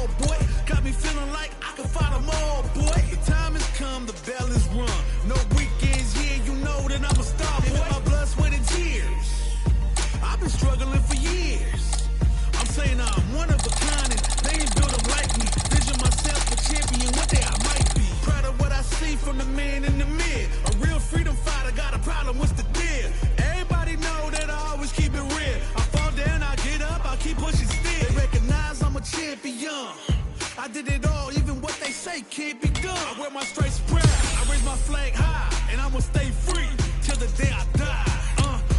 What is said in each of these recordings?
ball, boy. Got me feeling like I can fight them all, boy. The time has come, the bell is rung. No weekends, yeah, you know that I'm a star, boy. My blood, sweat, and tears. I've been struggling for years. I'm saying I'm one of a kind, and they ain't built up like me. Vision myself a champion, one day I might be. Proud of what I see from the man in the mid. A real freedom fighter, got a problem, what's the deal? Everybody know that I always keep it real. I fall down, I get up, I keep pushing still. They recognize I'm a champion. I did it all, even what they say can't be done. I wear my stripes proud, I raise my flag high, and I'ma stay free till the day I die.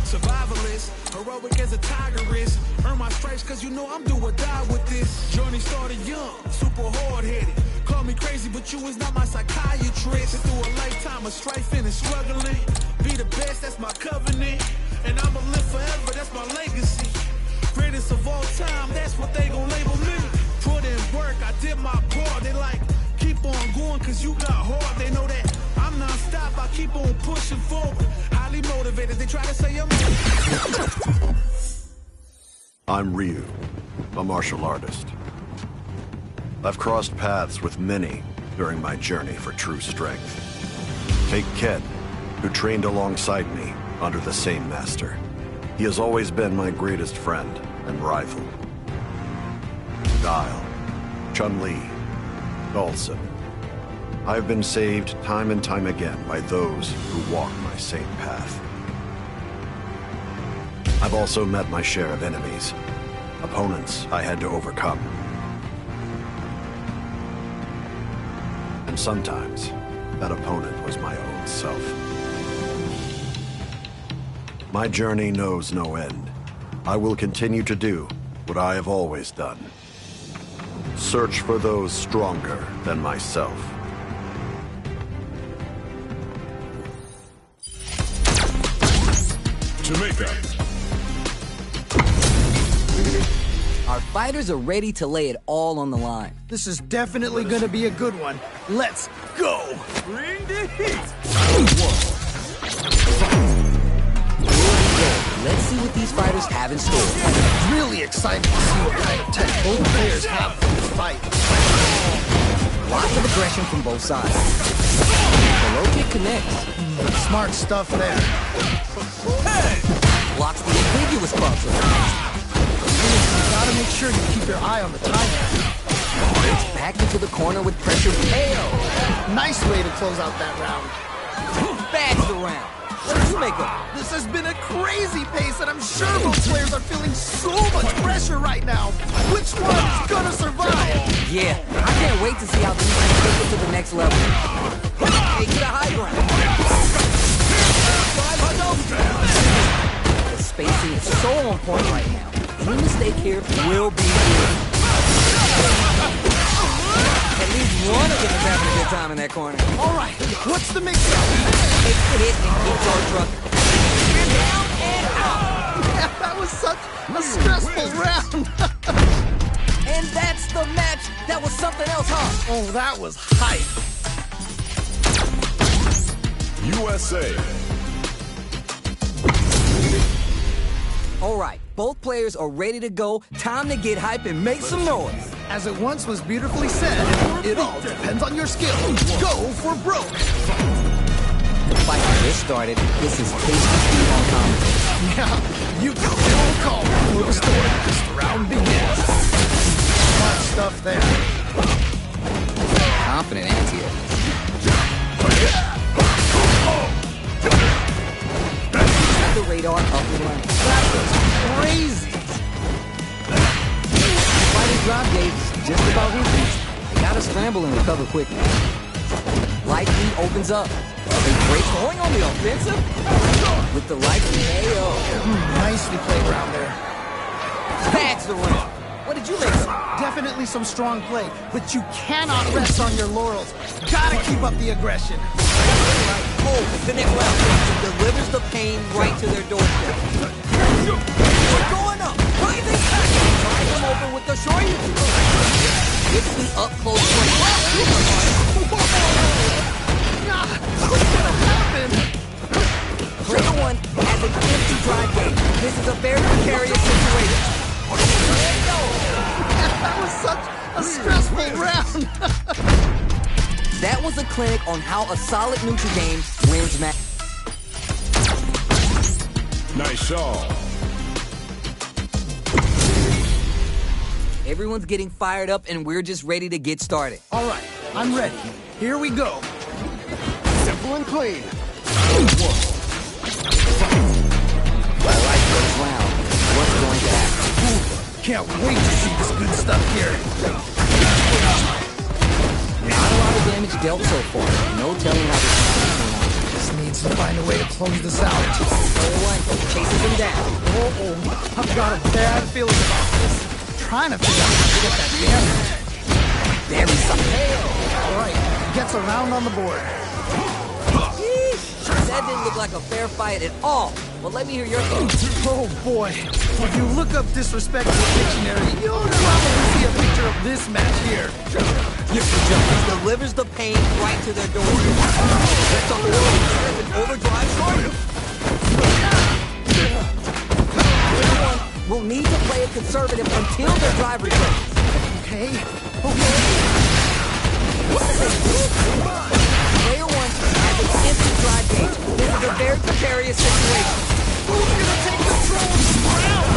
Survivalist, heroic as a tiger is. Earn my stripes cause you know I'm do or die with this. Journey started young, super hard-headed. Call me crazy, but you is not my psychiatrist. Been through a lifetime of strifing and struggling. Be the best, that's my covenant. And I'ma live forever, that's my legacy. Greatest of all time, that's what they gon' label me. Put in work, I did my part. They like, keep on going cause you got hard. They know that I'm non-stop, I keep on pushing forward. Highly motivated, they try to say I'm RYU, a martial artist. I've crossed paths with many during my journey for true strength. Take Ken, who trained alongside me under the same master. He has always been my greatest friend and rival. Guile, Chun-Li, Dhalsim. I've been saved time and time again by those who walk my same path. I've also met my share of enemies, opponents I had to overcome. And sometimes, that opponent was my own self. My journey knows no end. I will continue to do what I have always done. Search for those stronger than myself. Jamaica. Our fighters are ready to lay it all on the line. This is definitely gonna be a good one. Let's go! Bring the heat. Let's see what these fighters have in store. Really excited to see what kind of tech both players have for this fight. Lots of aggression from both sides. The low kick connects. Smart stuff there. Blocks the ambiguous buzzer. You gotta make sure you keep your eye on the timer. Back into the corner with pressure. KO. Nice way to close out that round. Bags the round. What did you make of it? This has been a crazy pace, and I'm sure both players are feeling so much pressure right now. Which one is gonna survive? Yeah, I can't wait to see how these guys take it to the next level. Hey, get a high ground. The spacing is so on point right now. Any mistake here will be good. At least one of them is having a good time in that corner. All right, what's the mix-up? Take the hit and keep our truck. You're down and out. Yeah, that was such a stressful round. And that's the match. That was something else, huh? Oh, that was hype. USA. All right, both players are ready to go. Time to get hype and make some noise. As it once was beautifully said, it all depends on your skill. Go for broke. The fight just started. This is tasty speed on commentary. Yeah, you got the old call before the story. This round begins. Smart stuff there. Confident anti-air. The radar up and running. That was crazy. Fighting drop gates just about released. They gotta scramble and recover quickly. Light lead opens up. They break going on the offensive with the light lead AO. Nicely played round there. Tags the round. What did you make of it? Definitely some strong play, but you cannot rest on your laurels. Gotta keep up the aggression. Oh, the next round delivers the pain right to their doorstep. We're going up. Rising back. Trying them open with the RYU. It's the up close play. What's gonna happen? Player one has an empty drive game. This is a very precarious situation. That was such a A stressful round. That was a clinic on how a solid neutral game wins match. Nice shot. Everyone's getting fired up and we're just ready to get started. All right, I'm ready. Here we go. Simple and clean. I like those rounds. What's going to happen? Can't wait to see this good stuff here. Not a lot of damage dealt so far. No telling how this is going to turn out. Just needs to find a way to close this out. Player one chases him down. Uh-oh, I've got a bad feeling about this. Trying to figure out how to get that damage. There is some hail. All right, gets a round on the board. That didn't look like a fair fight at all. Well, let me hear your thoughts. Oh boy, if you look up disrespect in the dictionary, you'll probably see a picture of this match here. Delivers the pain right to their doorstep. That's a world an overdrive short. Will need to play it conservative until their drive returns. Okay. Player one has an instant drive gauge. This is a very precarious situation. Who's gonna take control of this round?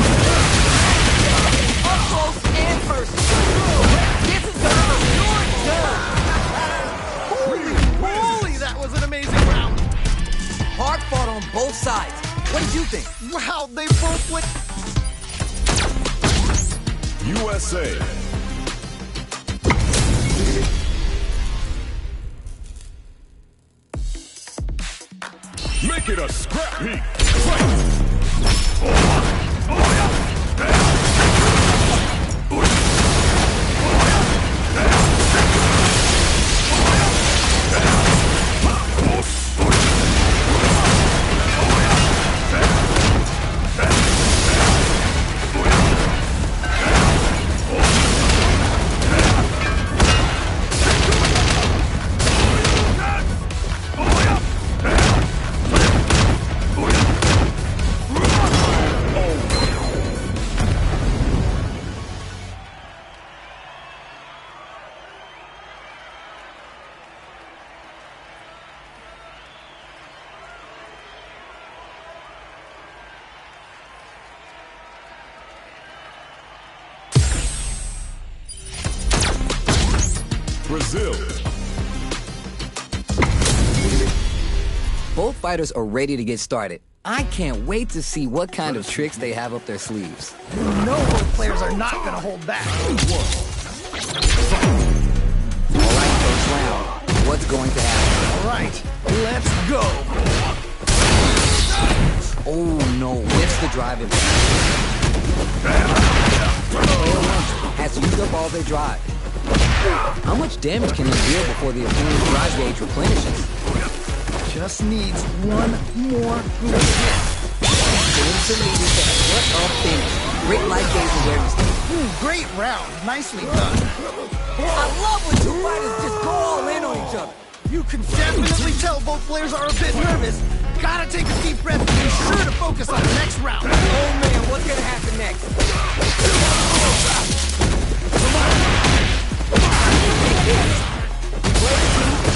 Up close and personal. This is gonna be your done. Holy moly, that was an amazing round. Hard fought on both sides. What did you think? Wow, they both went... USA. Make it a scrap heap. Brazil. Both fighters are ready to get started. I can't wait to see what kind of tricks they have up their sleeves. You know both players are not gonna hold back. All right, first round. What's going to happen? All right, let's go. Oh no, whiffs the drive impact. Has used up all their drive. How much damage can he deal before the opponent's drive gauge replenishes? Just needs one more good hit. What a finish. Great light gauge awareness. Great round. Nicely done. I love when two fighters just go all in on each other. You can definitely tell both players are a bit nervous. Gotta take a deep breath and be sure to focus on the next round. Oh man, what's gonna happen next?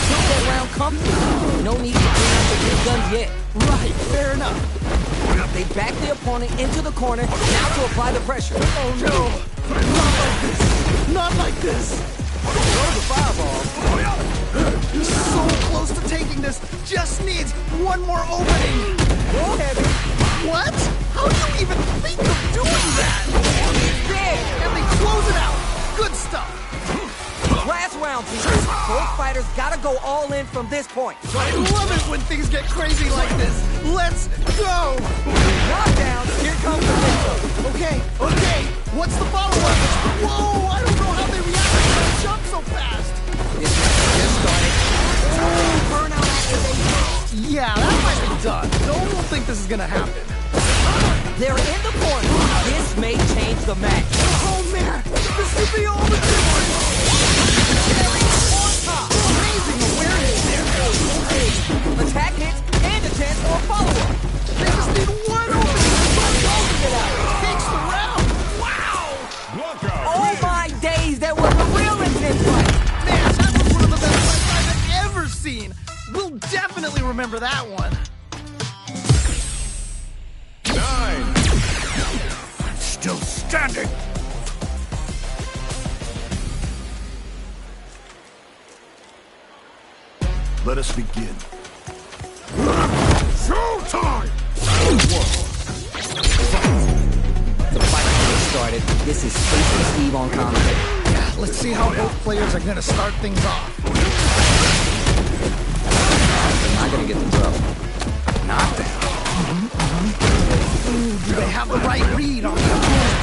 Took that round comfortably. No need to bring out the big guns yet. Right, fair enough. They back the opponent into the corner, now to apply the pressure. Oh no, not like this. Not like this. Throw the fireball. He's so close to taking this. Just needs one more opening. Go heavy. What? How do you even think of doing that? There. And they close it out. Good stuff. Last round, people. Both fighters gotta go all in from this point. I love it when things get crazy like this. Let's go. Knockdown. Here comes the victor. Okay. What's the follow-up? Whoa, I don't know how they reacted when I jumped so fast. This match just started. Oh, burnout activation. Yeah, that might be done. Don't think this is gonna happen. They're in the corner. This may change the match. Oh man, this could be all the difference. On top. Amazing awareness there. Attack hits and a chance for a follow-up. They just need one opening to start closing it out. Takes the round. Wow. Knockout. Oh my days, that was a real remember that one. 9. Still standing. Let us begin. Showtime! The fight just started. This is Stacy Steve on commentary. Yeah, let's see how both players are gonna start things off. They're not gonna get the throw. Knockdown. Ooh, do they have the right read on the opponent?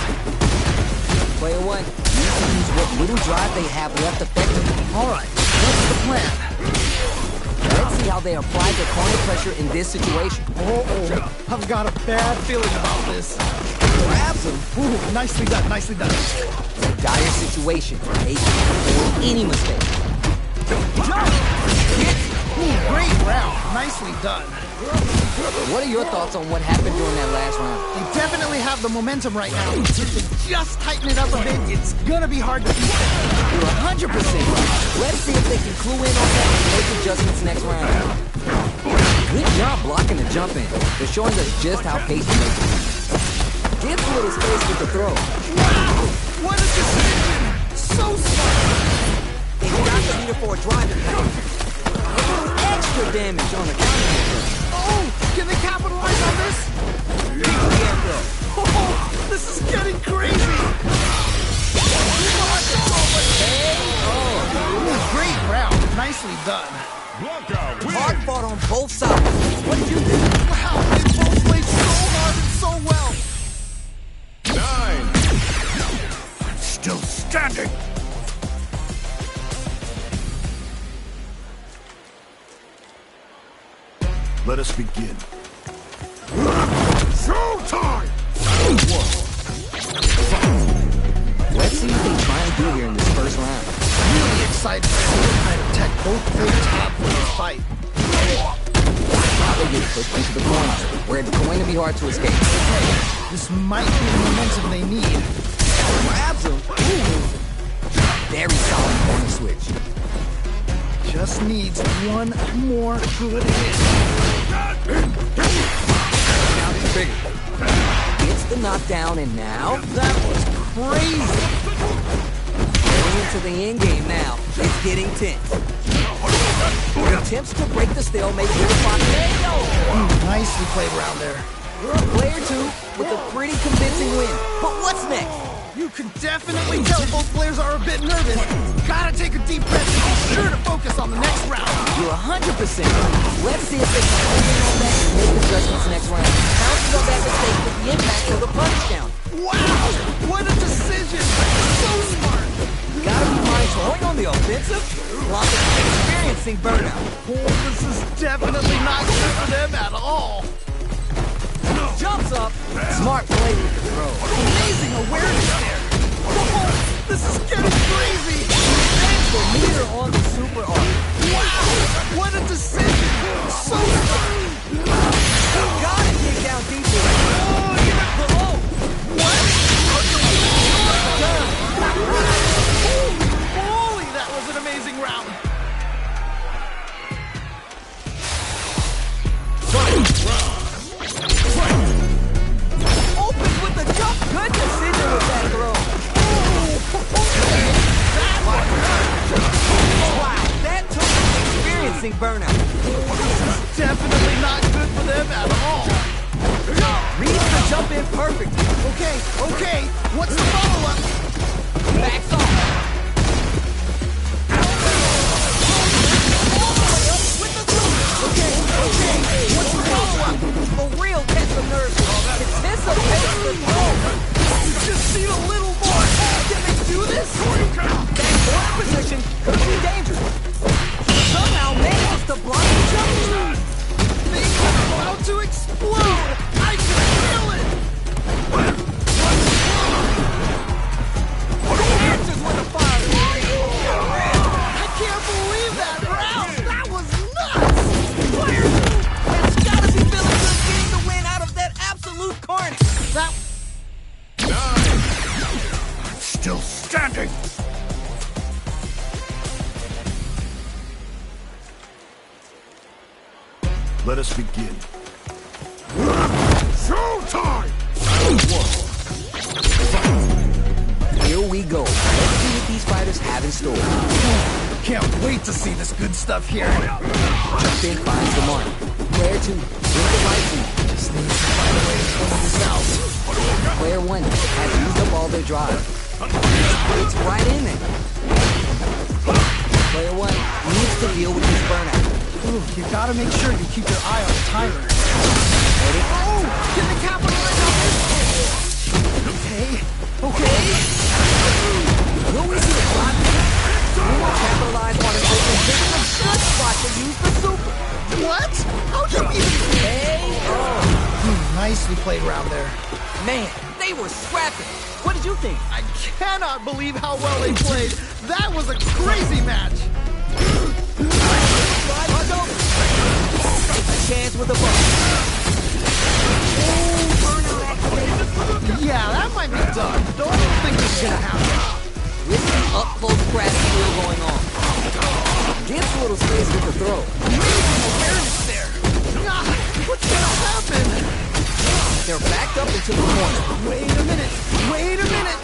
Player one, you need to use what little drive they have left effectively. All right, what's the plan? Let's see how they apply their corner pressure in this situation. Oh, I've got a bad feeling about this. Grabs him. Ooh, nicely done, nicely done. It's a dire situation. They can avoid any mistake. Jump! Hit! Ooh, great round. Nicely done. What are your thoughts on what happened during that last round? They definitely have the momentum right now. If they just tighten it up a bit, it's gonna be hard to beat them. You're 100% right. Let's see if they can clue in on that and make adjustments next round. Good job blocking the jump in. They're showing us just how patient they can be. Gives a little space with the throw. Wow! What a decision! So smart! They got the meter for a driving power. A little extra damage on the counter. Oh, can they capitalize on this? Oh, this is getting crazy! Ooh, great round. Nicely done. Blockout win! Hard fought on both sides. What did you think? Wow, they both played so hard and so well. 9. Still standing. Let us begin. Showtime! Let's see what they try and do here in this first round. Really excited to see what kind of tech both players have for this fight. Now they get pushed into the corner, where it's going to be hard to escape. This might be the momentum they need. Grabs him. Ooh. Very solid corner switch. Just needs one more good hit. Now it's bigger. Gets the knockdown, and now That was crazy. going into the end game now. It's getting tense. Attempts to break the stalemate with the pocket. Nicely played around there. Player two with a pretty convincing win. But what's next? You can definitely tell both players are a bit nervous. Gotta take a deep breath and be sure to focus on the next round. You're 100% right. Let's see if they can hold in on that and make adjustments next round. Pounces on that mistake with the impact of the punch down. Wow! What a decision! So smart! Gotta be mindful. Going on the offensive, blocking and experiencing burnout. Oh, this is definitely not good for them at all. Jumps up. Smart play with the throw. Amazing awareness there. Whoa, this is getting crazy. Thanks for meter on the super arc. Wow! What a decision! So smart! Gotta dig down deeper. Oh, you're below. What? Turn. Holy, that was an amazing round. Opens with the jump. Good decision with that throw. Wow, that took experiencing burnout. Definitely not good for them at all. Reads the jump in perfectly. Okay, what's the follow-up? Backs off. Okay, what's the follow-up? A real test of nerves. Anticipates the throw. You just need a little more. Can they do this? That corner position could be dangerous. Somehow manages to block the jump. Things are about to explode. I can feel it. Answers Let us begin. Showtime! Here we go. Let's see what these fighters have in store. Can't wait to see this good stuff here. Jump in finds the mark. Player 2, with the right lead. Just need to find a way to close this out. Player 1 has used up all their drive. It's right in there. Player 1 needs to deal with this burnout. Ooh, you gotta make sure you keep your eye on the timer. Ready? Oh! Can they capitalize on this? Okay. Okay. Will we see the clock? We will capitalize on it. This is a good spot to use the super. What? How'd you even... Hey, Nicely played around there. man, they were scrapping. What did you think? I cannot believe how well they played. That was a crazy match. Take a chance with the ball. Yeah, that might be done. Don't think this is gonna happen. With some up-close crash still going on. Gives a little space with the throw. Amazing awareness there. Ah, what's gonna happen? They're backed up into the corner. Wait a minute. Wait a minute.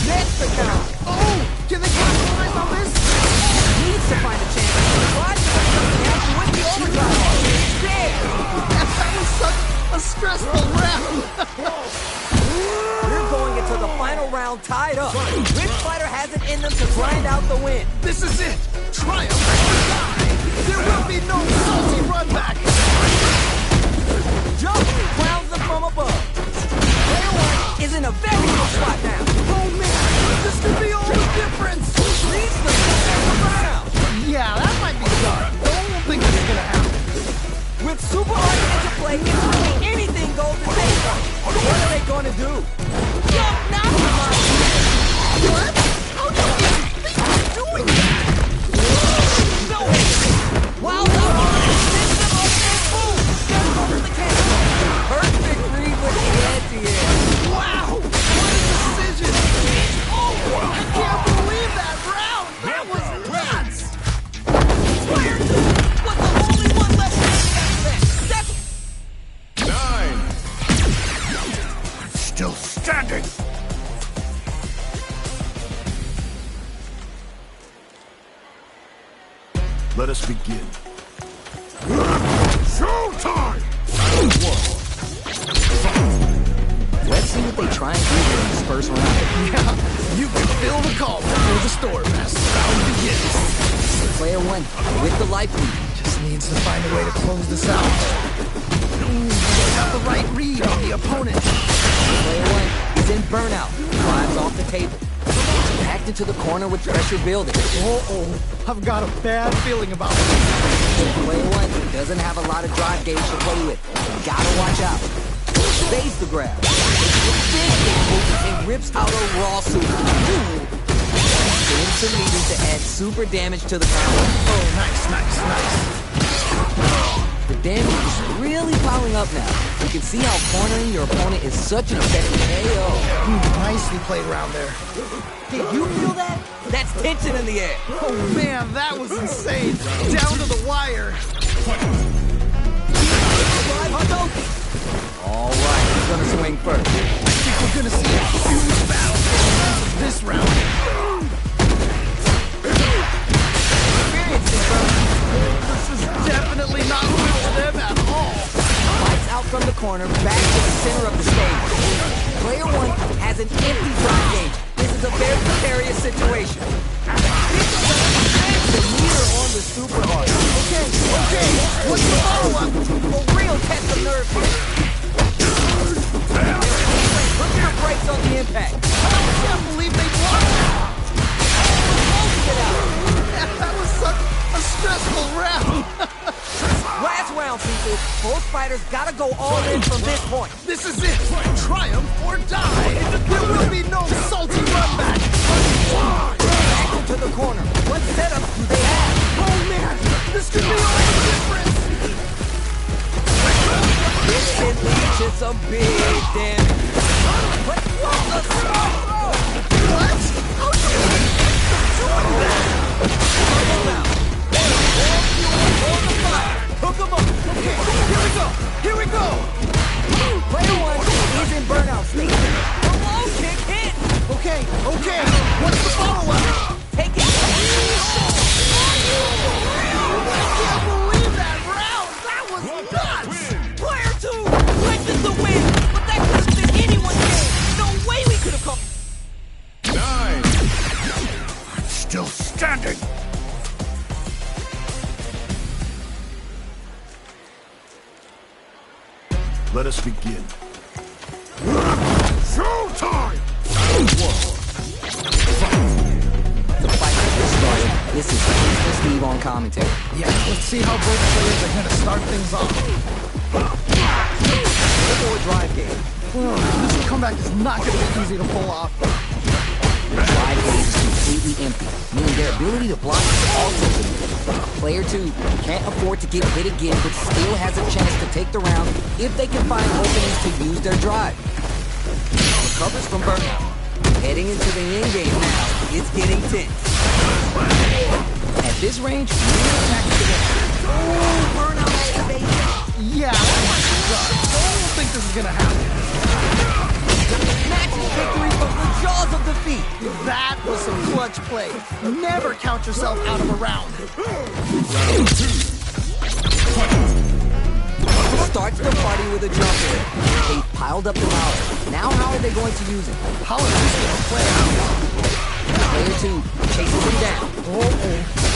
That's the count. Oh, can they capitalize on this? Needs to find a chance. Try to make something happen with the overdrive. There. That was such a stressful round. We're going into the final round tied up. Which fighter has it in them to grind out the win? This is it. Triumph or die. There will be no salty run back. Jump crowns them from above. Player 1 is in a very good spot now. Oh man, this could be all the difference. Leads the round. Yeah, that might be done. Don't think this is gonna happen. With super art interplay, it's really anything goes in this one. What are they going to do? Jump now! What? How do you even think you're doing that? No way! Wild out on it! Sends them up and boom! There goes the cannon! Perfect read with the anti-air. Wow! What a decision! Oh, I can't believe that round! That was nuts! Player 2 was the only one left in that set. 9. Still standing! Let us begin. Showtime! Let's see what they try and do here in this first round. Yeah, you can feel the call before the storm as the round begins. Player 1 with the life lead. Just needs to find a way to close this out. They got the right read on the opponent. Player 1 is in burnout. Drives off the table. Backed into the corner with pressure building. Uh-oh, I've got a bad feeling about this. Player 1 doesn't have a lot of drive gauge to play with. Gotta watch out. Stays the grab. And rips out a raw super. Spins some meters to add super damage to the counter. Oh, nice. The damage is really piling up now. You can see how cornering your opponent is such an effective KO. Nicely played around there. Did you feel that? That's tension in the air. Oh man, that was insane. Down to the wire. All right, who's gonna swing first? I think we're gonna see a huge battle this round. This is definitely not good for them at all. Lights out from the corner, back to the center of the stage. Player 1 has an empty drive gauge. This is a very precarious situation. The meter on the super hard. Okay, what's the follow-up? A real test of nerve here. Look at the brakes on the impact. I can't believe they blocked that. That was such a stressful round. Last round, people. Both fighters gotta go all in from this point. This is it. Triumph or die. There will be no salty run back. Back into the corner. What setup do they have? Oh man, this could be all the difference. This can lead to some big damage. But what the throw? What? How do you doing that? Hook him up. Okay, Still standing! Let us begin. Showtime! The fight just started. This is Mr. Steve on commentary. Yeah, let's see how both players are gonna start things off. Before drive game. This comeback is not gonna be easy to pull off. The drive game is completely empty, meaning their ability to block is also limited. Player 2 can't afford to get hit again, but still has a chance to take the round if they can find openings to use their drive. Recovers from burnout. Heading into the end game now. It's getting tense. At this range, real attack is again. Oh, burnout activation. Yeah, don't think this is gonna happen. Matching victory from the jaws of defeat. That was some clutch play. Never count yourself out of a round. Starts the party with a jump in. They piled up the knowledge. Now how are they going to use it? How is this gonna play out? Player 2 chases him down.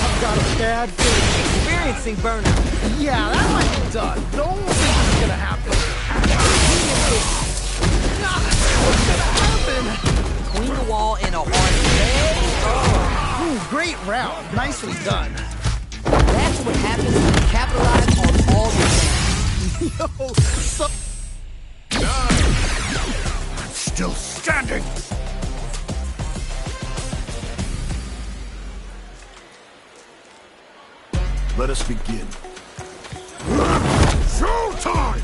I've got a bad feeling. Experiencing burnout. Yeah, that might be done. Don't think this is gonna happen. What's gonna happen? Between the wall and a hard play. Ooh, great round. Nicely done. That's what happens when you capitalize on all your chances. Yo, so... Still standing! Let us begin. Showtime!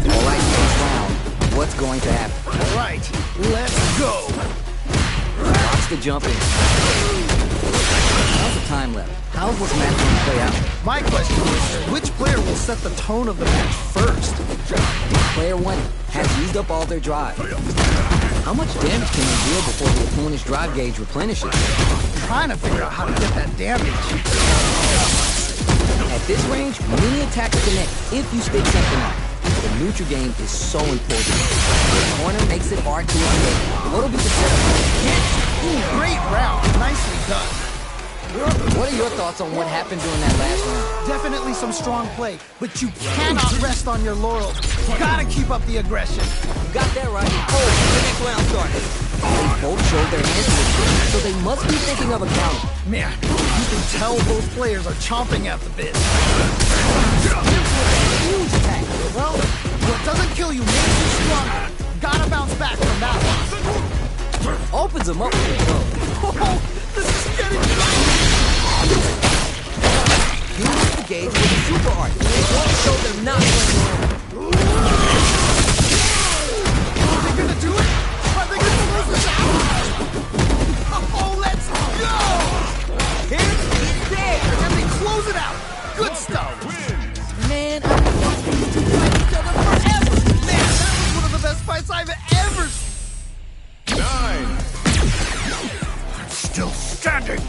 All right, next round. What's going to happen? All right, let's go. Watch the jumping. How's the time left? How's this match going to play out? My question is, which player will set the tone of the match first? Player 1 has used up all their drive. How much damage can they deal before the opponent's drive gauge replenishes? Trying to figure out how to get that damage. At this range, many attacks connect if you stick something out. The neutral game is so important. The corner makes it hard to escape. What'll be the setup? Ooh, great round. Nicely done. What are your thoughts on what happened during that last round? Definitely some strong play, but you cannot rest on your laurels. Gotta keep up the aggression. You got that right. Oh, the next round started. They both showed their hands to it, so they must be thinking of a counter. Man, you can tell both players are chomping at the bit. Huge attack. Well, what doesn't kill you makes you stronger. Gotta bounce back from that one. Opens them up with a throw. Oh, this is getting Uses the gauge with a super art. They want to show they're not playing around. Are they gonna do it? Are they gonna close this out? Oh, let's go! Here's there. And they close it out. Good stuff. Man, I thought these two fight each other forever. Man, that was one of the best fights I've ever seen. 9! Still standing!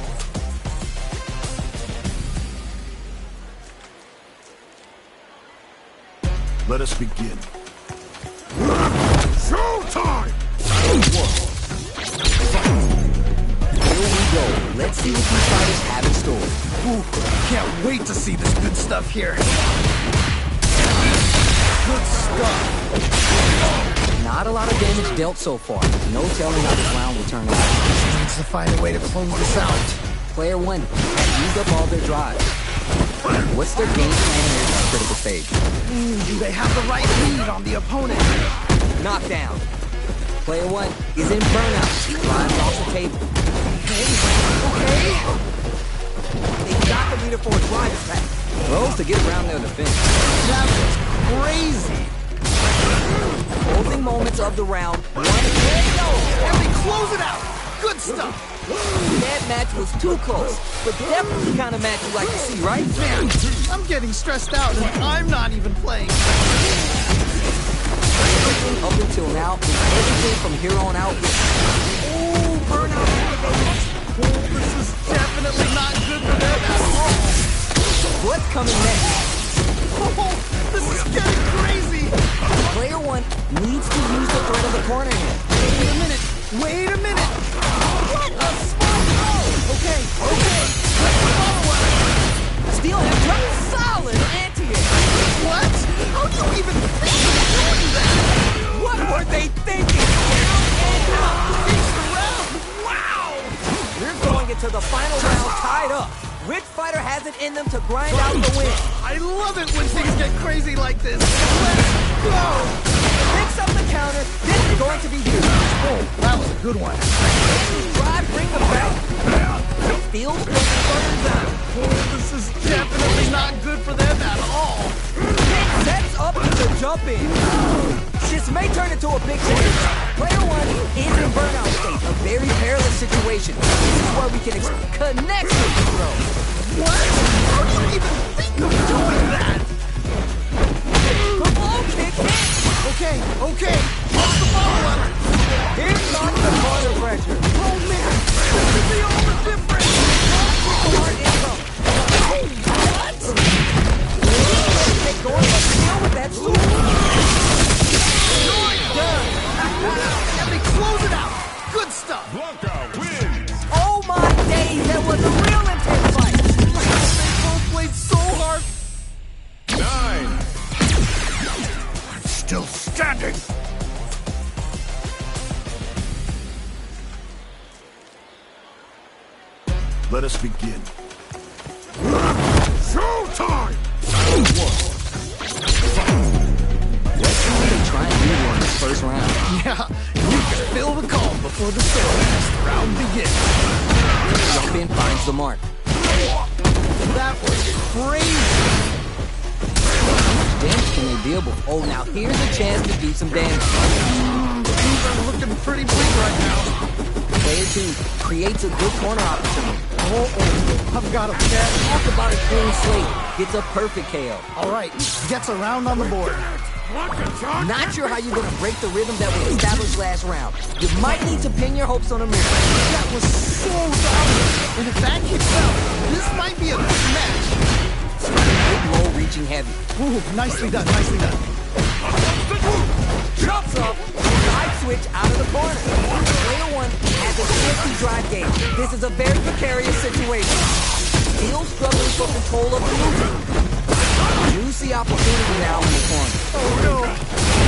Let us begin. Showtime! Here we go. Let's see what these fighters have in store. Ooh, can't wait to see this good stuff here. Good stuff. Not a lot of damage dealt so far. No telling how this round will turn out. Needs to find a way to close this out. Player 1 has used up all their drive. What's their game plan here at this critical stage? Do they have the right lead on the opponent? Knockdown. Player 1 is in burnout. Climbs off the table. Okay. They got the leader for a drive attack. Throws to get around their defense. That was crazy. Closing moments of the round. One, And they close it out. Good stuff. that match was too close, but definitely the kind of match you like to see, right? Man, I'm getting stressed out and I'm not even playing. Everything up until now, and everything from here on out is... Ooh, burnout activated. Oh, this is definitely not good for them at all. What's coming next? Oh, this is getting crazy. Player 1 needs to use the threat of the corner here. Wait a minute. Wait a minute! What a smart throw! Okay. Follow-up! Steel has dropped solid anti-air. What? How do you even think of doing that? What were they thinking? Down and out. Finish the round! Wow! We're going into the final round tied up. Which fighter has it in them to grind out the win? I love it when things get crazy like this. Let's go! Picks up the counter. This is going to be huge. Oh, that was a good one. Drive, bring them back. Steals from the burns out. Oh, this is definitely not good for them at all. Kick sets up to jump in. This may turn into a big change. Player one is in burnout state, a very perilous situation. This is where we can connect with the throw. What? How do you even think of doing that? Come on, kick hit. Okay. What's the follow-up? Here comes the corner pressure. Oh, man. This could be all the difference. Hard income. What? Get going, but deal with that super. Done. And they close it out. Good stuff. Blanca wins. Oh my days, that was a real intense fight. They both played so hard. 9. I'm still standing. Let us begin. Showtime! They try and do one in the first round. Yeah, you can feel the calm before the storm as the round begins. Jump in, finds the mark. That was crazy. Damage can they deal with? Oh, now here's a chance to do some damage. Things are looking pretty bleak right now. Player 2 creates a good corner opportunity. I've got him. Talk about a clean slate. Gets a perfect KO. All right, gets a round on the board. Not sure how you're going to break the rhythm that was established last round. You might need to pin your hopes on a miracle. That was so dominant. And if that keeps up, this might be a good match. Big low reaching heavy. Ooh, nicely done. Jumps up, side switch out of the corner. Player 1 has a 50 drive game. This is a very precarious situation. Still struggling for control of the movement. Juicy opportunity now in the corner. Oh no,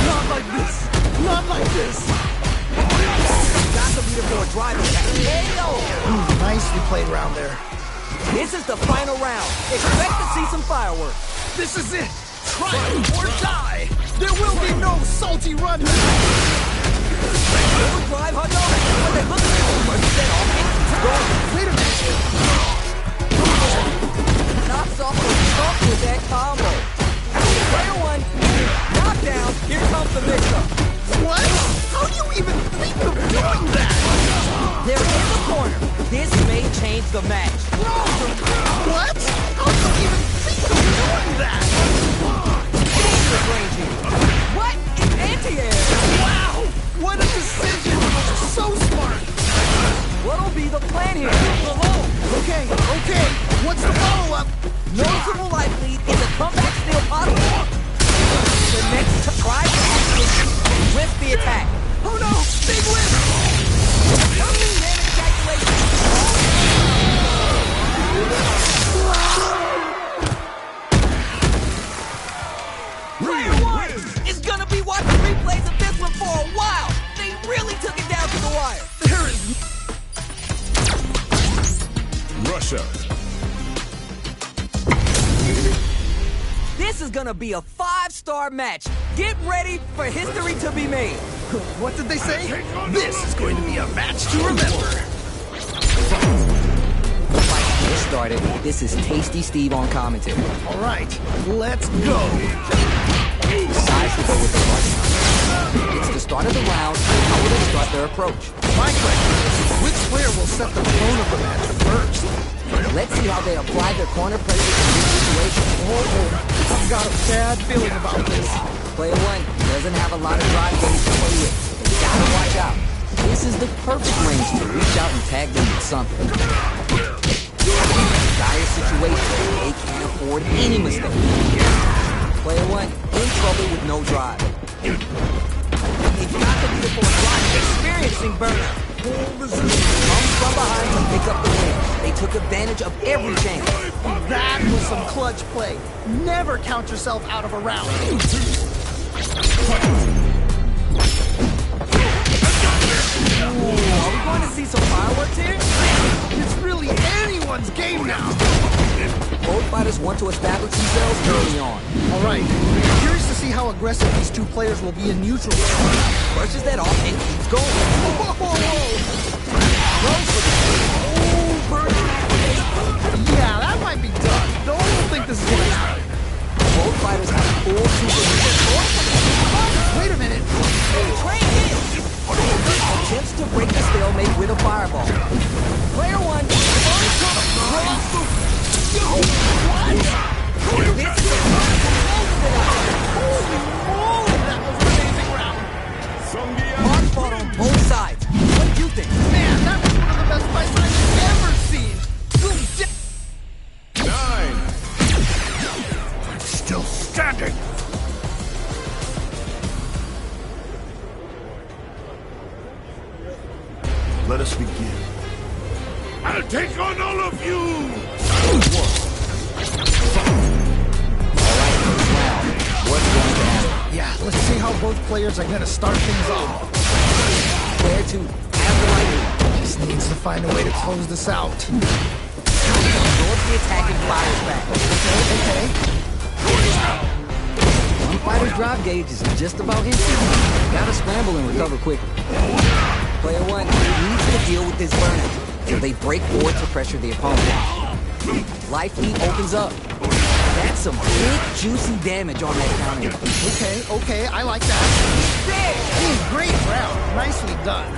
not like this. Got the leader for a drive attack. KO! Nicely played round there. This is the final round. Expect to see some fireworks. This is it. Triumph or die. There will be no salty run. Drive hug over, but they look for instead off. Wait a minute. Knocks off the trunk with that combo. Player 1, knockdown. Here comes the mix-up. What? How do you even think of doing that? They're in the corner. This may change the match. What? How do you even think of doing that? Dangerous range here. What? It's anti-air. Wow! What a decision! So smart! What'll be the plan here? Okay. What's the follow-up? Noticeable life lead. Is a comeback still possible? The next try to actually whiff the attack. Oh no! Big win! Damage calculation. Player 1 is gonna be watching replays of this one for a while. They really took it down to the wire. There is... Russia. This is gonna be a 5-star match. Get ready for history to be made. What did they say? This is going to be a match to remember. The fight just started. This is Tasty Steve on commentary. All right, let's go. Decides to go with the rush. It's the start of the round. How will they start their approach? My question is, which player will set the tone of the match first? Let's see how they apply their corner pressure to this situation. I've got a bad feeling about this. Player 1 doesn't have a lot of drive games to play with. You gotta watch out. This is the perfect range to reach out and tag them with something. Dire situation. They can't afford any mistake. Player 1 in trouble with no drive. It's got to be the fourth block. Experiencing burnout. Comes from behind to pick up the win. They took advantage of every chance. That was some clutch play. Never count yourself out of a round. Ooh, are we going to see some fireworks here? It's really anyone's game now. Both fighters want to establish themselves early on. All right. Curious to see how aggressive these two players will be in neutral. Brushes that off and keeps going. Throws for the Yeah, that might be done. Don't think this is gonna happen. Both fighters have full super. Wait a minute. Attempts to break the stalemate with a fireball. Player one. Mark fought on both sides. What do you think? Man, that was one of the best fights I've ever seen. 9. I'm still standing. Let us begin. I'll take on all of you! What's going down? Yeah, let's see how both players are gonna start things off. Player two has the light. Just needs to find a way to close this out. Absorbs the attack and fires back. Okay. One fighter's drive gauge is just about empty. Gotta scramble and recover quickly. Player one needs to deal with this burnout, so they break forward to pressure the opponent. Life lead opens up. That's some big, juicy damage on that counter. Okay, I like that. Great round. Nicely done.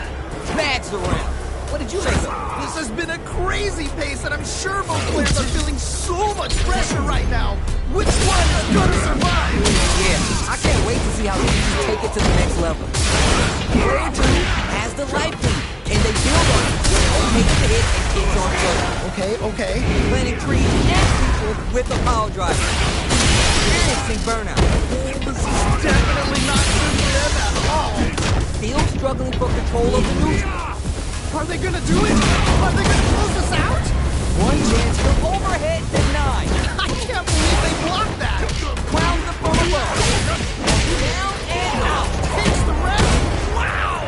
Bags around. What did you make of it? This has been a crazy pace, and I'm sure both players are feeling so much pressure right now. Which one is gonna survive? Yeah, I can't wait to see how these two take it to the next level. Player two has the life lead, and they build on it. One makes the hit and kicks on foot. Okay. Planting trees and people with a power driver. Experiencing burnout. This is definitely not good for them at all. Still struggling for control of the neutral. Are they gonna do it? Are they gonna close this out? One chance for overhead denied. I can't believe they blocked that. Crowns the from above. Down and out. Takes the round. Wow.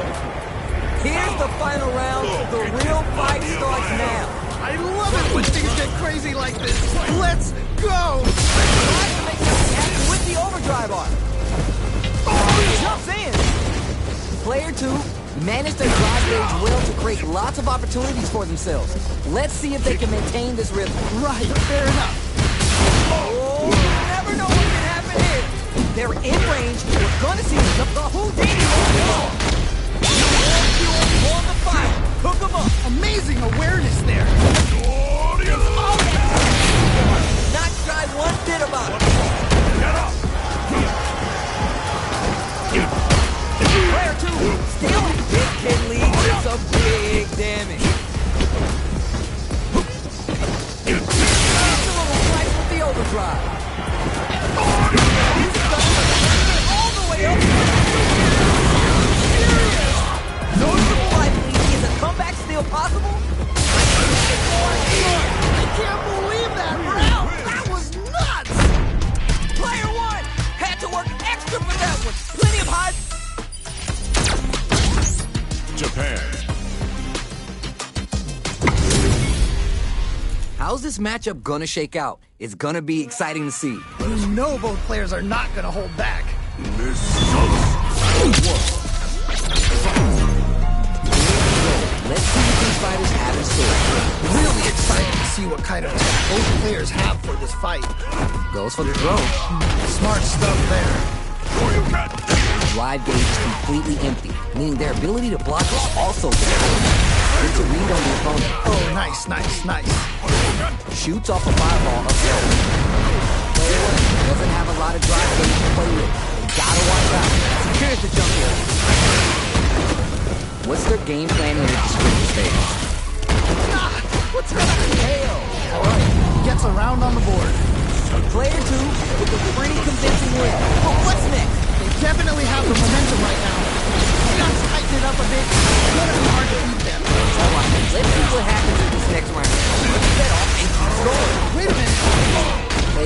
Here's the final round. The real fight starts now. I love it when things get crazy like this. Let's go. Tries to make something happen with the overdrive arm. Jumps in. Player two managed their drive gauge well to create lots of opportunities for themselves. Let's see if they can maintain this rhythm. Right, fair enough. Oh, you never know what can happen here. They're in range. We're gonna see the Houdini on the fire. Hook 'em up. Amazing awareness there. Not shy one bit about it. Player two, still big kid lead with some big damage. It's a little slice with the overdrive. All the way up. Noticeable life lead. Is a comeback still possible? I can't believe that round. That was nuts. Player one had to work extra for that one. Plenty of high. Japan. How's this matchup gonna shake out? It's gonna be exciting to see. You know both players are not gonna hold back. This Let's see what these fighters have in store. Really excited to see what kind of tech both players have for this fight. Goes for the throw. Smart stuff there. Drive gauge is completely empty, meaning their ability to block is also there. Good to read on the opponent. Oh, nice. Shoots off a fireball up there. Player one doesn't have a lot of drive gauge to play with. They gotta watch out. Secures the jump here. What's their game plan in the description stage? What's gonna hail? All right, gets a round on the board. Player two with a pretty convincing win. But what's next? They definitely have the momentum right now.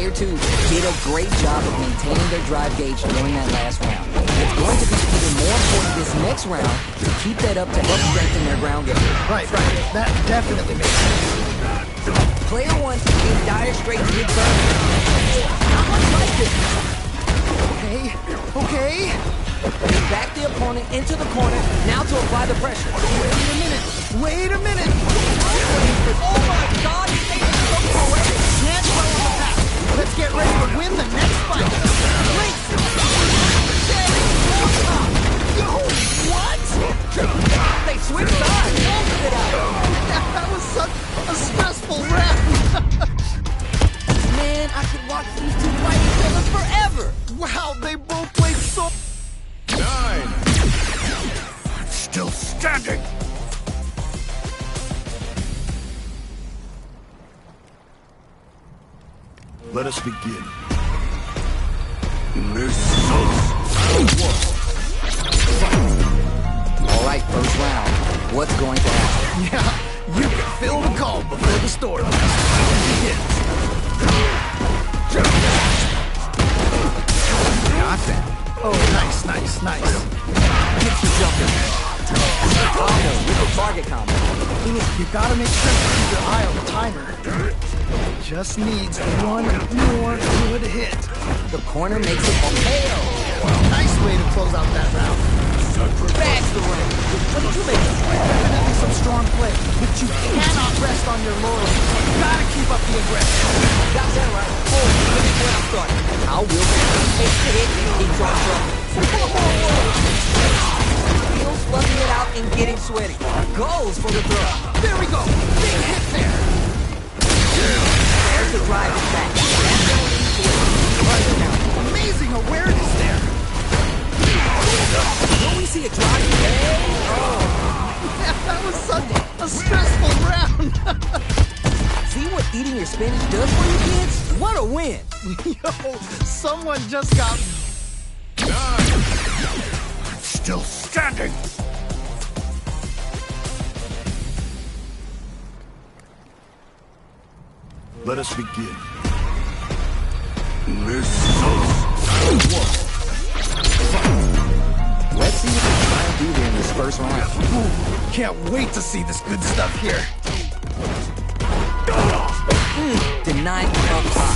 Player 2 did a great job of maintaining their drive gauge during that last round. It's going to be even more important this next round to keep that up to help strengthen their ground game. Right. That definitely makes sense. Player 1 in dire straits with burn. Not much like this. Okay. They back the opponent into the corner, now to apply the pressure. Wait a minute. Oh my God, he's taking so poetic. Hands well on the path. Let's get ready to win the next fight. Wait. Yo, what? They switched sides. Look it out. That was such a stressful round. Man, I could watch these two fight each other forever. Wow, they both played so... 9. I'm still standing. Let us begin. All right, first round. What's going to happen? Yeah, you can feel the calm before the storm. Begins. Got that. Oh, nice. Gets you jumping. Combo with the target combo. You gotta make sure to keep your eye on the timer. Just needs one more good hit. The corner makes it KO. Nice way to close out that round. Bags the ring. What did you make of it? Definitely some strong play, but you cannot rest on your laurels. You gotta keep up the aggression. Got that right. Oh, look at where I'm starting. How will they take the hit and keep on trouble? Feels fluffing it out and getting sweaty. Goes for the throw. There we go. Big hit there. There's the drive back. That's going to lead to a right now. Amazing awareness there. Don't we see a drive? Yeah, that was such a stressful round. See what eating your spinach does for you kids? What a win! Yo, someone just got... 9. I'm still standing. Let us begin. Let's see what they try to do here in this first round. Ooh, can't wait to see this good stuff here. Denied up high.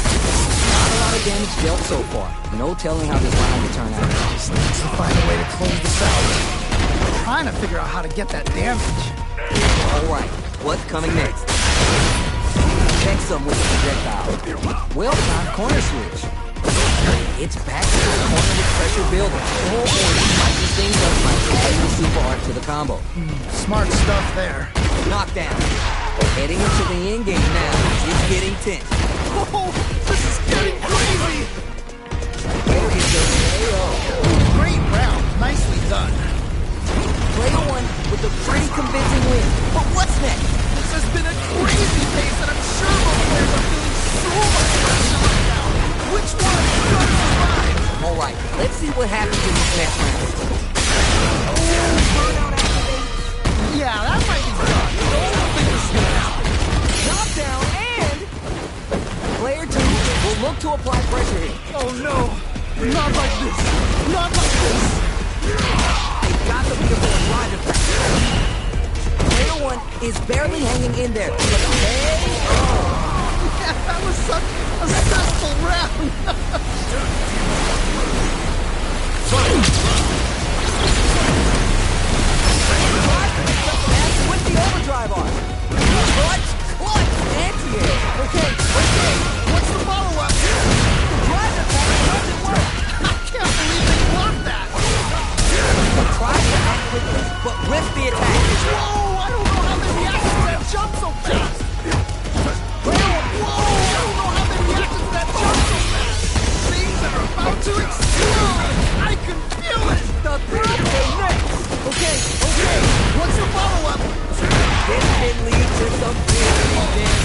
Not a lot of damage dealt so far. No telling how this round will turn out. Just needs to find a way to close this out. I'm trying to figure out how to get that damage. Alright, what's coming next? Check some with the projectile. Well-timed corner switch. It's back to the corner with pressure building. Oh, spices things up by adding the super art to the combo. Smart stuff there. Knockdown. Heading into the end game now. It's getting tense. Oh, this is getting crazy. Where is the KO? Great round. Nicely done. Player 1 with a pretty convincing win. But what's next? This has been a crazy pace, and I'm sure both players are feeling so much pressure right now. Which one is going to survive? Alright, let's see what happens in this next round. Burnout activate. Yeah, that might be done. I don't think this is going to happen. Knockdown and... Player 2 will look to apply pressure here. Oh no, not like this. Not like this. They've got to be able to drive it back. Player 1 is barely hanging in there. But Yeah, that was such a stressful round. with the overdrive on. Clutch, anti-air. Okay, what's the follow-up? The drive attack doesn't work. I can't believe they blocked that. Try to act quickly, but risk the attack. Whoa, I don't know how they reacted to that jump so fast. Whoa, I don't know how they reacted to that jump so fast. Things are about to explode. I can feel it. The third next. Okay, what's the follow-up? This can lead to some really damage.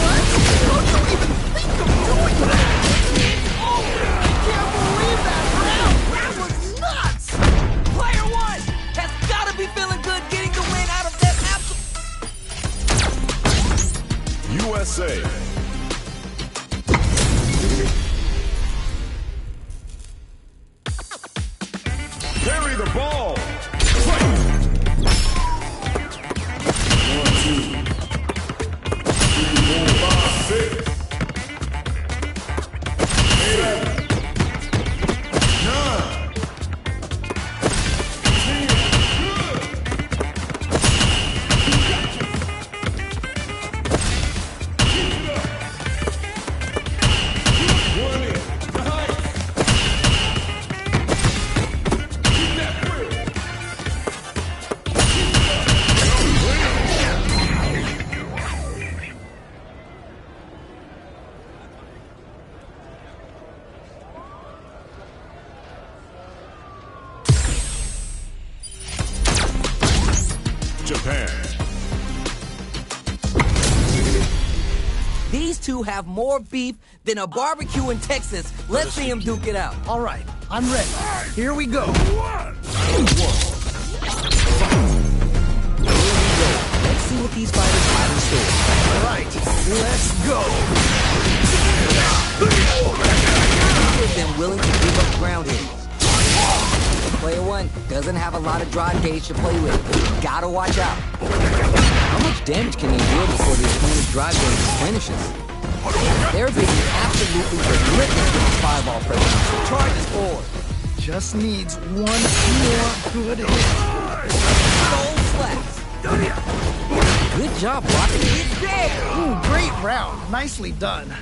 What? Don't even think of doing that. Oh, I can't believe that round. That was nuts. Player 1 has got to be feeling good getting the win out of that absolute... USA Japan. These two have more beef than a barbecue in Texas. Let's see them duke it out. All right, I'm ready. Here we go. Let's see what these fighters have in store. All right, let's go. Neither of them willing to give up ground here. Player one doesn't have a lot of drive gauge to play with. Gotta watch out. How much damage can he deal before the opponent's drive gauge replenishes? They're being absolutely relentless with his fireball pressure. Charges forward. Just needs one more good hit. Soul slaps. Good job blocking. He's there. Ooh, great round. Nicely done.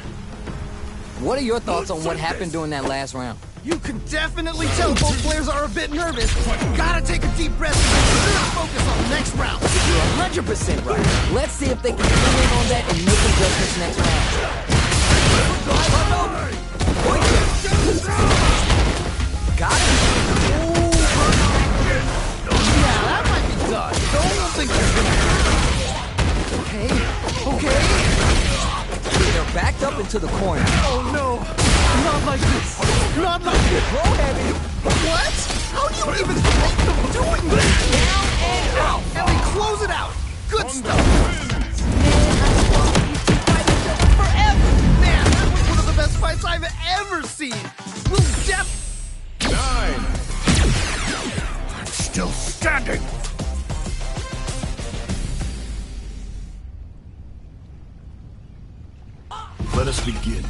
What are your thoughts on what happened during that last round? You can definitely tell both players are a bit nervous. Gotta take a deep breath and focus on the next round. You're 100% right. Let's see if they can come in on that and make adjustments next round. Got him. Yeah, that might be done. Don't think that's gonna happen. Okay. They're backed up into the corner. Oh no. Not like this. Not like this. Roll heavy. What? How do you even think of doing this? Down and out. And they close it out. Good stuff. Forever. Man, that was one of the best fights I've ever seen. We'll 9. I'm still standing. Let us begin.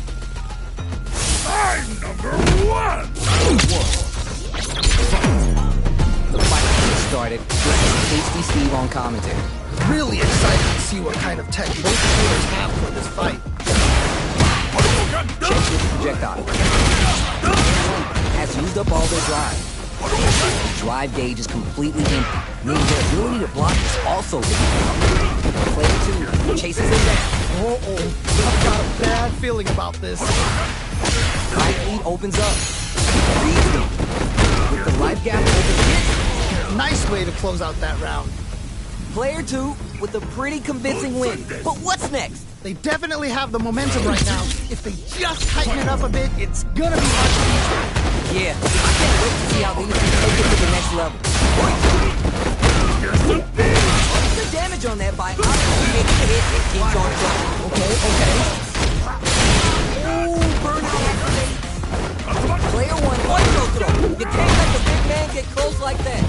I'm number 1. The fight just started. This is Tasty Steve on commentary. really excited to see what kind of tech both players have for this fight. Check this projectile. Has used up all their drive. The drive gauge is completely empty, meaning their ability to block is also limited. Player 2 chases him down. Uh-oh, I've got a bad feeling about this. Life lead opens up. Breathe in. With the life gap open. Nice way to close out that round. Player 2 with a pretty convincing win. But what's next? They definitely have the momentum right now. If they just tighten it up a bit, it's gonna be hard to beat. Yeah, I can't wait to see how these can take it to the next level. The damage on that bite. Hit. Keeps on trucking. Okay. Ooh, burnout activate. Player 1, oil throw. You can't let the big man get close like that.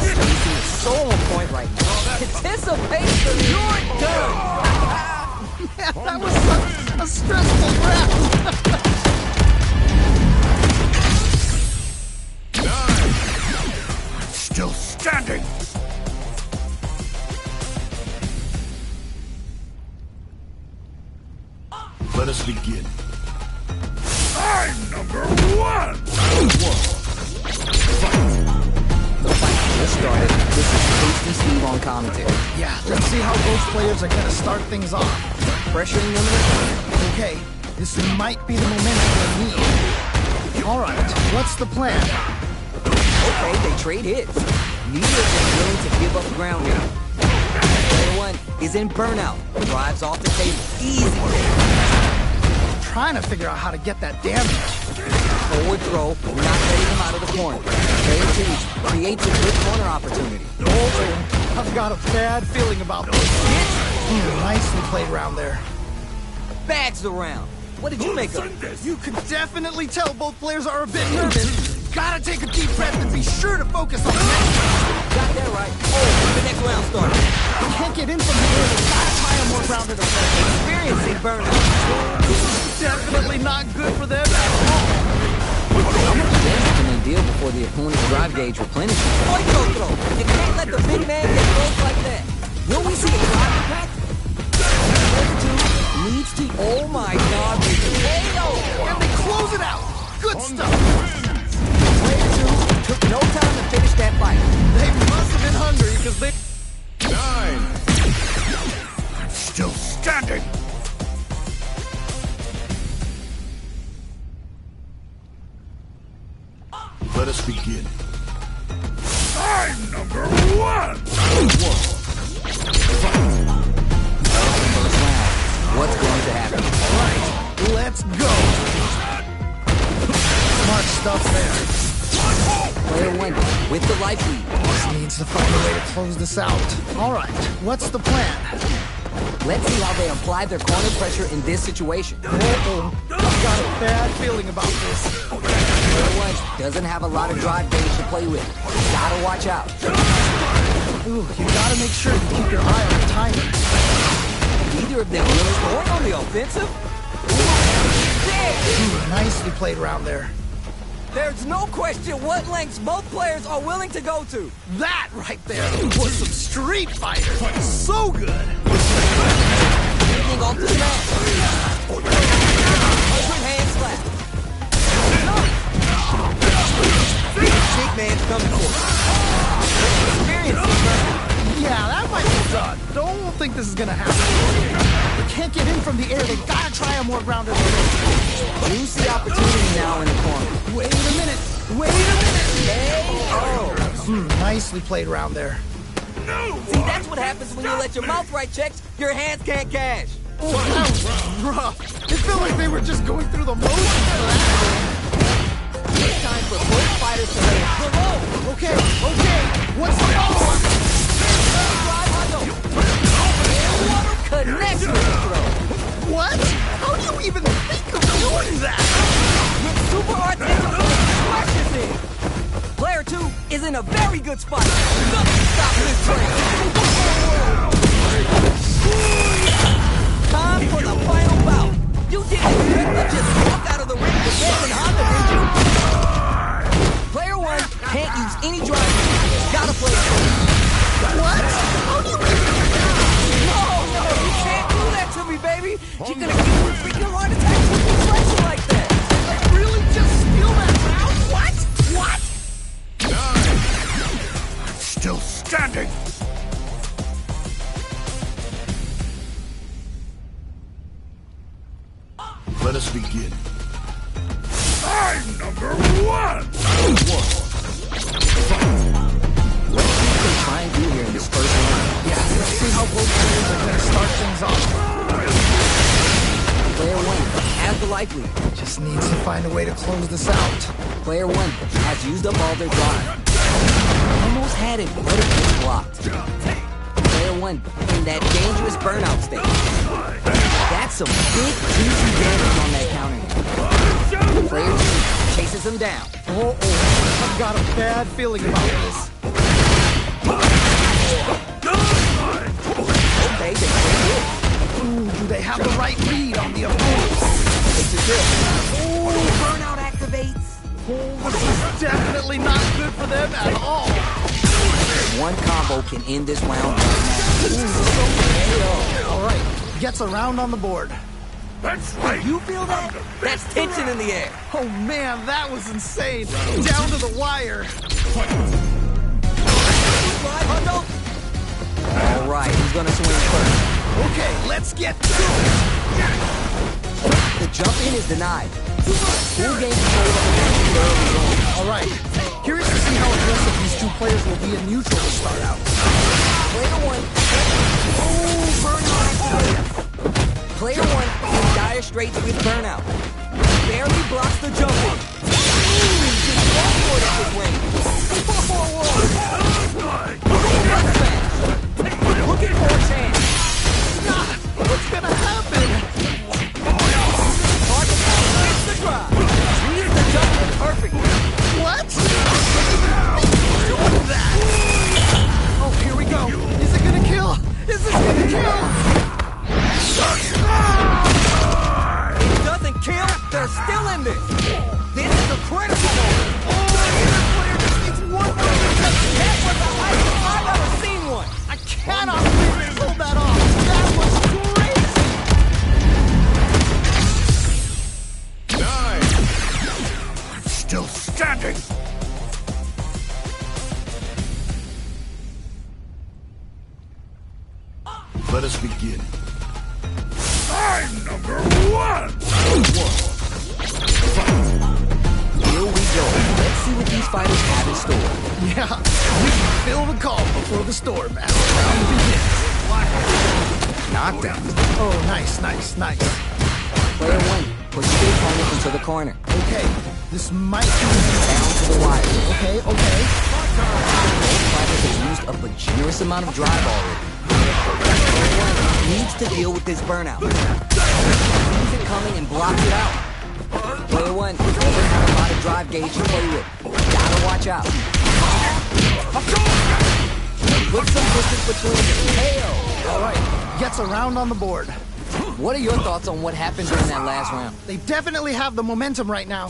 Spacing is so on point right now. Anticipation, you're done. Man, that was such a stressful round. 9. I'm still standing. Let us begin. I'm number 1. The fight just started. This is Tasty Steve on commentary. Yeah, let's see how both players are gonna start things off. Pressuring them in the corner. Okay, this might be the momentum they need. All right, what's the plan? Okay, they trade hits. Neither of them willing to give up ground here. Player 1 is in burnout. Drives off the table. Easy. Trying to figure out how to get that damage. Forward throw, not letting him out of the corner. Player 2 creates a good corner opportunity. Oh, I've got a bad feeling about this. Nicely played around there. Bags around. What did you make of it? You can definitely tell both players are a bit nervous. Gotta take a deep breath and be sure to focus on the next round. Got that right. Oh, the next round started. Can't get in from the early. Gotta try a more grounded approach. Experiencing burnout. This is definitely not good for them at all. How much damage can they deal before the opponent's drive gauge replenishes? Oito throw. You can't let the big man get close like that. Will we see a drive impact? Player 2 leads to, oh my god, the KO. And they close it out. Good stuff. Player 2 took no time to finish that fight. They must have been hungry because they... 9. I'm still standing. Let us begin. I'm number 1. close this out. All right, what's the plan? Let's see how they apply their corner pressure in this situation. Uh-oh. I've got a bad feeling about this. Player one doesn't have a lot of drive gauge to play with. You gotta watch out. Ooh, you gotta make sure you keep your eye on the timer. Neither of them really going on the offensive. Ooh, nicely played around there. There's no question what lengths both players are willing to go to. That right there was some Street Fighter. So good. Leading off the smash. Open hand slap. Big man's coming for experience. Yeah, that might be done. Don't think this is gonna happen. They can't get in from the air. They gotta try a more grounded approach. You see opportunity now in the corner. Wait a minute. Wait a minute. Hey, oh. Nicely played around there. See, that's what happens when you let your mouth write checks your hands can't cash. Oh, that was rough. It felt like they were just going through the motions for that. It's time for both fighters to lay below. Okay, okay. What's the follow-up? Connects with the throw. What? How do you even think of doing that? With super artistic flashes in. Player 2 is in a very good spot. Nothing stops this train. Time for the final bout. You didn't expect to just walk out of the ring with Red and Honda, did you? Player 1 can't use any drive. Gotta play it. What? How do you No, you can't do that to me, baby. She's gonna give you a freaking heart attack with a pressure like that. really just steal that round? What? What? Still standing. Let us begin. I'm number one. What do you try and do here in this first round? Yeah, let's see how both players are going to start things off. Player 1 has the life lead. Just needs to find a way to close this out. Player 1 has used up all their drive. Almost had it, but it was blocked. Player 1 in that dangerous burnout state. That's some big, juicy damage on that counter. Player 2 chases him down. Oh, I've got a bad feeling about this. Okay, they play it. Ooh, do they have the right read on the opponents? It's a dip. Oh, burnout activates. Oh, this is definitely not good for them at all. One combo can end this round right now. All right, gets a round on the board. That's right. You feel that? That's tension in the air. Oh man, that was insane. Down to the wire. All right, who's gonna swing first? Okay, let's get to it. The jump in is denied. Full game control of the match early on. All right, curious to see how aggressive these two players will be in neutral to start out. Player 1. Oh, burnout activated. Player 1 in dire straits with burnout. Barely blocks the jump in. Ooh, just one foot up his wing. Front smash. Looking for a chance. What's gonna happen? Hard to count. Hits the drive. Reads the jump in perfectly. What? Doing that? Oh, here we go. Is it gonna kill? Is this gonna kill? It doesn't kill. They're still in this. This is a critical moment. Oh, this player just needs one more. That was the highest I've ever seen one. I cannot believe they pulled that off. That was crazy. 9. I'm still standing. Let us begin. I'm number one. Here we go. Let's see what these fighters have in store. Yeah, we can feel the call before the storm as the round begins. Knockdown. Oh, nice, nice, nice. Player 1 pushes the opponent into the corner. Okay, this might be Down to the wire. okay, okay. Both fighters have used up a generous amount of drive already. Needs to deal with this burnout. Sees it coming and blocks it out. Player 1 doesn't have a lot of drive gauge to play with. Gotta watch out. Put some distance between them. KO. All right, gets a round on the board. What are your thoughts on what happened during that last round? They definitely have the momentum right now.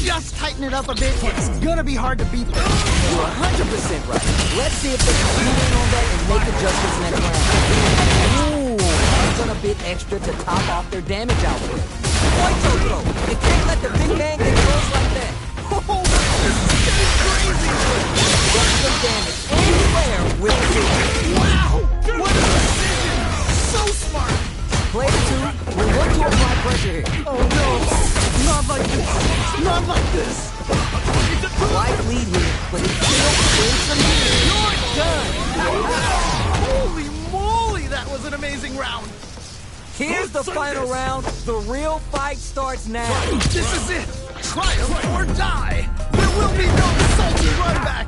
Just tighten it up a bit. It's gonna be hard to beat them. You're 100% right. Let's see if they can tune in on that and make adjustments next round. Ooh, hands on a bit extra to top off their damage output. Pointo throw. You can't let the big man get close like that. Oh, this is getting crazy. Get some damage. Any player will see. Wow, what a decision. So smart. Player 2 will look to apply pressure here. Oh no, not like this. Not like this. Slight lead here, but it's still in some meter. You're done. Holy moly, that was an amazing round. Here's the final round. The real fight starts now. This is it. Triumph or die. There will be no salty run back.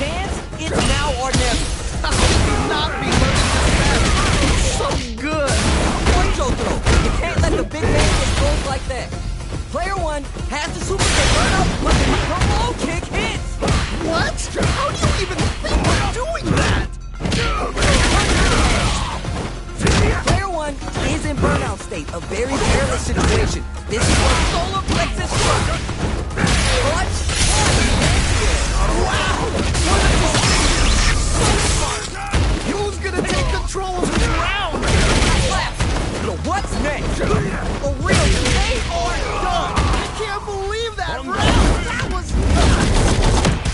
Chance, it's now or never. How can you not be learning this match? It's so good. Pointo throw. You can't let the big man get close like that. Player 1 has the super kick run up, but the low kick hits. What? How do you even think of doing that? Player 1 is in burnout state, a very perilous situation. This is what solar plexus struck. Clutch. Wow! What a decision! So smart! Who's gonna take control of this round? Left. So what's next? For real, they are done. I can't believe that round! That was nuts!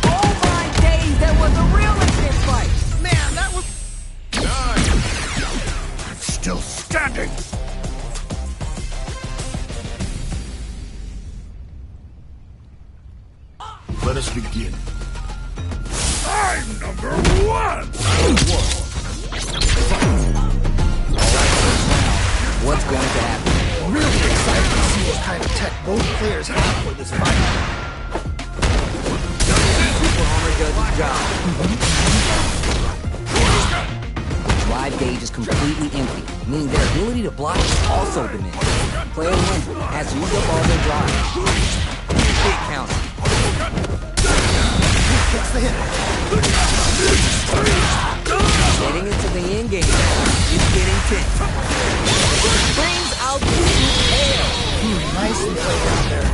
Oh my days, that was a real intense fight. Man, that was... I'm still standing. Let us begin. I'm number 1! What's going to happen? Really excited to see what kind of tech both players have for this fight. Super Armor does its job. The drive gauge is completely empty, meaning their ability to block is also diminished. Player 1 has used up all their drive. Big count. Kicks the hit. Getting into the end game. It's getting tense. Brings out the tail. Nicely played out there.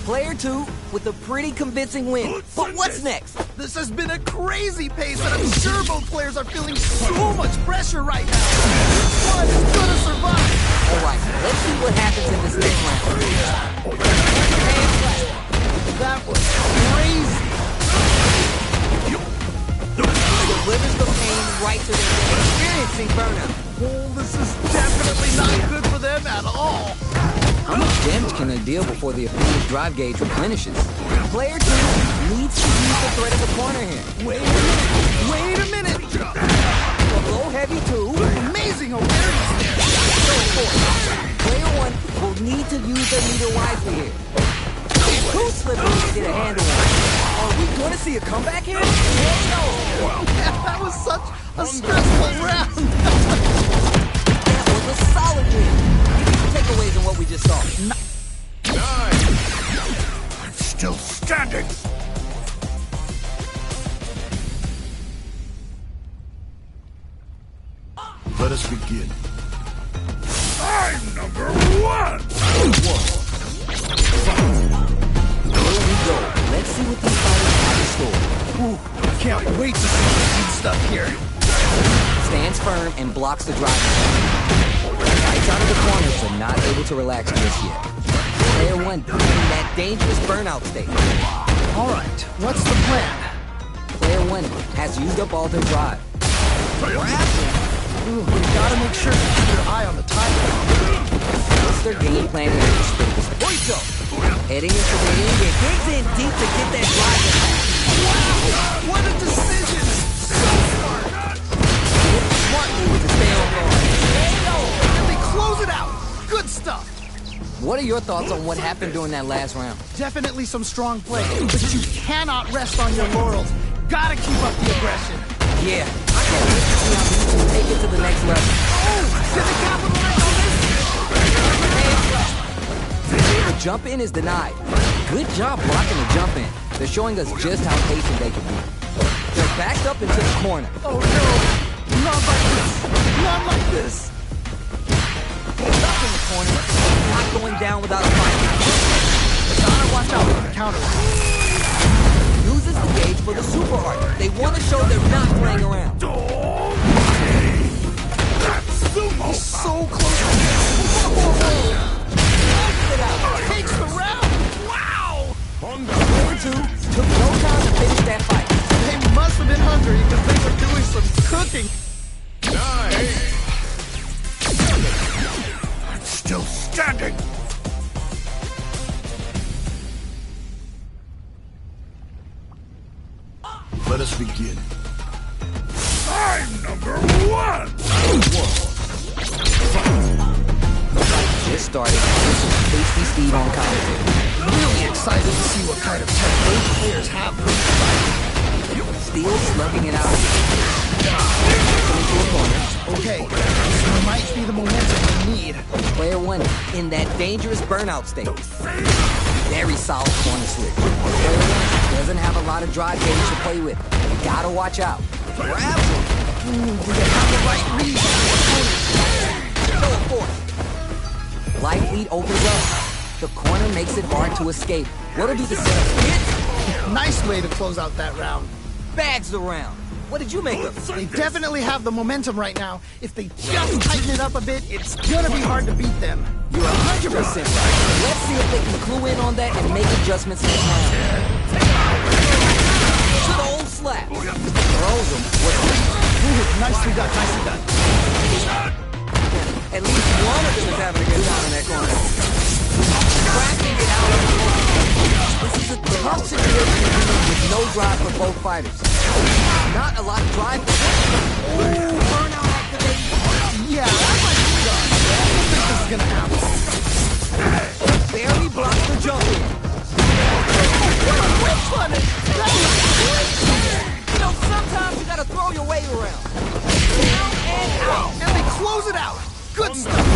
Player 2 with a pretty convincing win. But what's next? This has been a crazy pace, and I'm sure both players are feeling so much pressure right now. One is gonna survive. Alright, let's see what happens in this next round. Hand clap. That was crazy. Delivers the pain right to their neck, experiencing burnout. Oh, this is definitely not good for them at all. How much damage can they deal before the offensive drive gauge replenishes? Player 2 needs to use the threat of the corner here. Wait a minute. Wait a minute. The low heavy 2. Amazing awareness there. So forth. Player 1 will need to use their meter wisely here. Too slippery to get a handle on. Are we going to see a comeback here? Hell no. Man, that was such a stressful round. That was a solid win. Give me some takeaways on what we just saw. I'm still standing. Let us begin. I'm number 1! Here we go. Let's see what these fighters have in store. Ooh, I can't wait to see the good stuff here. Stands firm and blocks the drive. Lights out of the corners, but not able to relax just yet. Player 1 in that dangerous burnout state. All right, what's the plan? Player 1 has used up all their drive. Ooh, you gotta make sure to keep your eye on the timer. What's their game plan here? Pointo! Heading into the end game. Digs in deep to get that drive attack. Wow, what a decision! So smart! Smart move to stay on guard. And they close it out. Good stuff. What are your thoughts on what happened during that last round? Definitely some strong play, but you cannot rest on your laurels. Gotta keep up the aggression. Yeah, I can't wait to see how these two take it to the next level. Oh, did they capitalize on this? The jump in is denied. Good job blocking the jump in. They're showing us just how patient they can be. They're backed up into the corner. Oh no, not like this. Not like this. Stuck in the corner, not going down without a fight. Gotta watch out for the counter. Uses the gauge for the super art. They want to show they're not playing around. He's so close. Takes the round. Wow. 4-2 took no time to finish that fight. They must have been hungry because they were doing some cooking. I'm still standing. Let us begin. I'm number one. Just started. Tasty Steve on commentary. Really excited to see what kind of tech both players have. Still slugging it out. Into a corner. Okay, this might be the momentum we need. Player one in that dangerous burnout state. Very solid corner switch. Player one doesn't have a lot of drive gauge to play with. You gotta watch out. Grabs him. Do they have the right read? No, of course. Life lead opens up. The corner makes it hard to escape. What'll do the setup? Hit! Nice way to close out that round. Bags the round. What did you make of it? They definitely have the momentum right now. If they just tighten it up a bit, it's gonna be hard to beat them. You're 100% right. Let's see if they can clue in on that and make adjustments next round. To the old slap. Throws him. Nicely done, nicely done. At least one of them is having a good time in that corner. Cracking it out of the corner. This is a tough situation with no drive for both fighters. Not a lot of drive. Ooh, burnout activation. Yeah, that might be done. I don't think this is gonna happen. Barely blocks the jump in. What a whip on it! That was great! You know, sometimes you gotta throw your weight around. Down and out. And they close it out! Good stuff!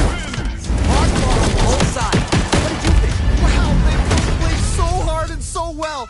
Hard ball on both sides. What did you think? Wow, they both played so hard and so well.